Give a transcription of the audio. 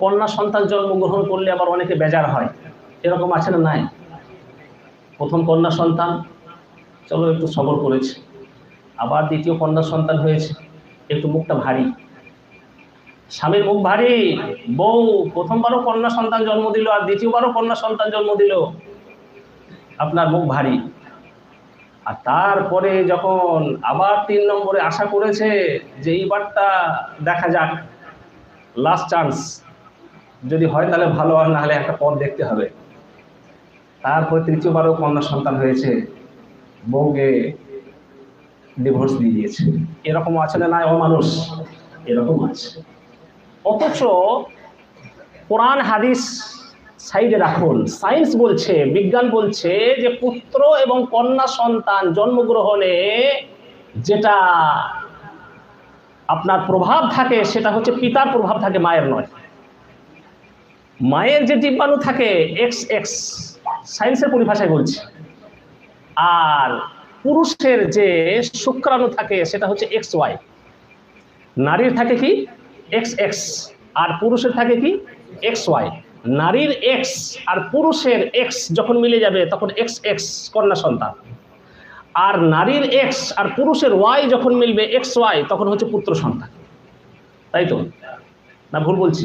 কন্যা সন্তান জন্মগ্রহণ করলে আবার অনেকে বেজার হয়, এরকম আছে না? নাই। প্রথম কন্যা সন্তান, চলো একটু সবর করেছে, আবার দ্বিতীয় কন্যা সন্তান হয়েছে, একটু মুখটা ভারী, স্বামীর মুখ ভারী, বউ প্রথমবারও কন্যা সন্তান জন্ম দিল আর দ্বিতীয়বারও কন্যা সন্তান জন্ম দিল, আপনার মুখ ভারী। আর তারপরে যখন আবার 3 নম্বরে আশা করেছে যে এইবারটা দেখা যাক, লাস্ট চান্স, যদি হয় তাহলে ভালো, আর না হলে একটা পথ দেখতে হবে। তারপরে তৃতীয়বারও কন্যা সন্তান হয়েছে, বউকে ডিভোর্স দিয়ে দিয়েছে। এরকম আছে না? নাই অমানুষ, এরকম আছে। অথচ কোরআন হাদিস সাইডে রাখুন, সায়েন্স বলছে, বিজ্ঞান বলছে যে পুত্র এবং কন্যা সন্তান জন্মগ্রহণে যেটা আপনার প্রভাব থাকে সেটা হচ্ছে পিতার প্রভাব থাকে, মায়ের নয়। মায়ের যে ডিম্বাণু থাকে এক্স এক্স, সায়েন্সের পরিভাষায় বলছে, আর পুরুষের যে শুক্রাণু থাকে সেটা হচ্ছে এক্স ওয়াই। নারীর থাকে কি এক্স এক্স, আর পুরুষের থাকে কি এক্স ওয়াই। নারীর এক্স আর পুরুষের এক্স যখন মিলে যাবে তখন এক্স এক্স কন্যা সন্তান, আর নারীর এক্স আর পুরুষের ওয়াই যখন মিলবে এক্স ওয়াই তখন হচ্ছে পুত্র সন্তান। তাই তো? না ভুল বলছি?